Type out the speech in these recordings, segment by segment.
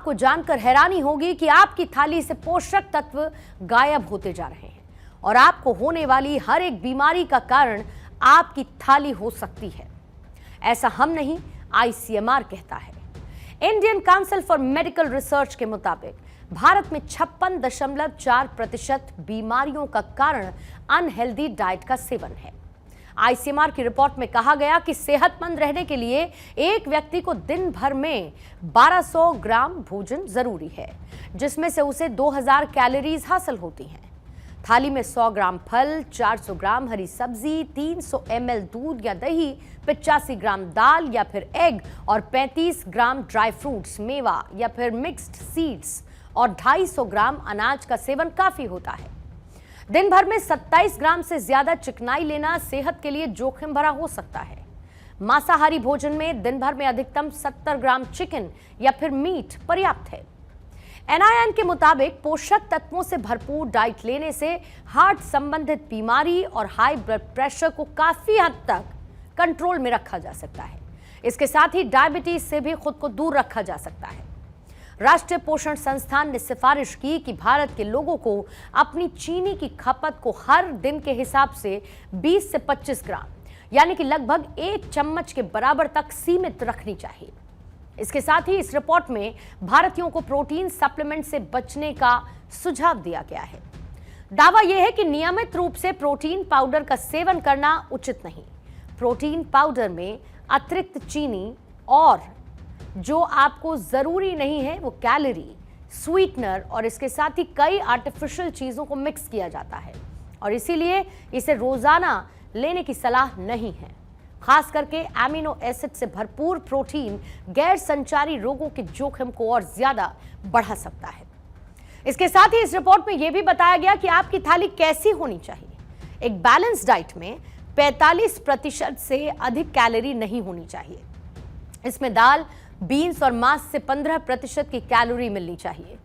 आपको जानकर हैरानी होगी कि आपकी थाली से पोषक तत्व गायब होते जा रहे हैं और आपको होने वाली हर एक बीमारी का कारण आपकी थाली हो सकती है। ऐसा हम नहीं, आईसीएमआर कहता है। Indian council for medical research के मुताबिक भारत में 56.4% बीमारियों का कारण अनहेल्दी डाइट का सेवन है। आईसीएमआर की रिपोर्ट में कहा गया कि सेहतमंद रहने के लिए एक व्यक्ति को दिन भर में 1200 ग्राम भोजन जरूरी है, जिसमें से उसे 2000 कैलोरीज हासिल होती हैं। थाली में 100 ग्राम फल, 400 ग्राम हरी सब्जी, 300 ml दूध या दही, 85 ग्राम दाल या फिर एग और 35 ग्राम ड्राई फ्रूट्स, मेवा या फिर मिक्स्ड सीड्स और 250 ग्राम अनाज का सेवन काफी होता है। दिन भर में 27 ग्राम से ज्यादा चिकनाई लेना सेहत के लिए जोखिम भरा हो सकता है। मांसाहारी भोजन में दिन भर में अधिकतम 70 ग्राम चिकन या फिर मीट पर्याप्त है। एनआईएन के मुताबिक पोषक तत्वों से भरपूर डाइट लेने से हार्ट संबंधित बीमारी और हाई ब्लड प्रेशर को काफी हद तक कंट्रोल में रखा जा सकता है। इसके साथ ही डायबिटीज से भी खुद को दूर रखा जा सकता है। राष्ट्रीय पोषण संस्थान ने सिफारिश की कि भारत के लोगों को अपनी चीनी की खपत को हर दिन के हिसाब से 20 से 25 ग्राम यानी कि लगभग 1 चम्मच के बराबर तक सीमित रखनी चाहिए। इसके साथ ही इस रिपोर्ट में भारतीयों को प्रोटीन सप्लीमेंट से बचने का सुझाव दिया गया है। दावा यह है कि नियमित रूप से प्रोटीन पाउडर का सेवन करना उचित नहीं। प्रोटीन पाउडर में अतिरिक्त चीनी और जो आपको जरूरी नहीं है वो कैलोरी, स्वीटनर और इसके साथ ही कई आर्टिफिशियल चीजों को मिक्स किया जाता है और इसीलिए इसे रोजाना लेने की सलाह नहीं है। खास करके एमिनो एसिड से भरपूर प्रोटीन गैर संचारी रोगों के जोखिम को और ज्यादा बढ़ा सकता है। इसके साथ ही इस रिपोर्ट में यह भी बताया गया कि आपकी थाली कैसी होनी चाहिए। एक बैलेंस डाइट में 45% से अधिक कैलोरी नहीं होनी चाहिए। इसमें दाल, बीन्स और मांस से 15% की कैलोरी मिलनी चाहिए।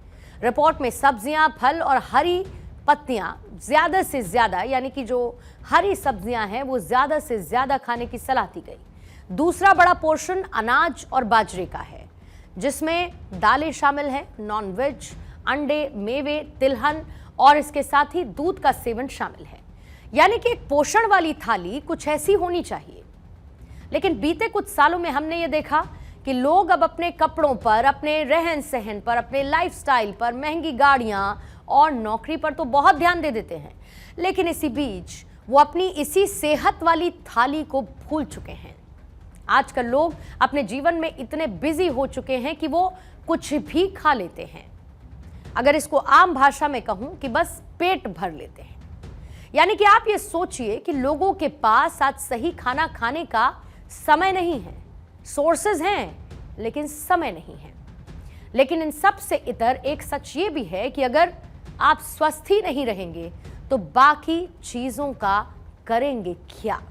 रिपोर्ट में सब्जियां, फल और हरी पत्तियां ज्यादा से ज्यादा यानी कि जो हरी सब्जियां हैं वो ज्यादा से ज्यादा खाने की सलाह दी गई। दूसरा बड़ा पोर्शन अनाज और बाजरे का है, जिसमें दालें शामिल हैं, नॉनवेज, अंडे, मेवे, तिलहन और इसके साथ ही दूध का सेवन शामिल है। यानी कि एक पोषण वाली थाली कुछ ऐसी होनी चाहिए। लेकिन बीते कुछ सालों में हमने ये देखा कि लोग अब अपने कपड़ों पर, अपने रहन सहन पर, अपने लाइफस्टाइल पर, महंगी गाड़ियां और नौकरी पर तो बहुत ध्यान दे देते हैं, लेकिन इसी बीच वो अपनी इसी सेहत वाली थाली को भूल चुके हैं। आजकल लोग अपने जीवन में इतने बिजी हो चुके हैं कि वो कुछ भी खा लेते हैं। अगर इसको आम भाषा में कहूं कि बस पेट भर लेते हैं। यानी कि आप ये सोचिए कि लोगों के पास आज सही खाना खाने का समय नहीं है। सोर्सेज हैं लेकिन समय नहीं है। लेकिन इन सब से इतर एक सच ये भी है कि अगर आप स्वस्थ ही नहीं रहेंगे तो बाकी चीजों का करेंगे क्या।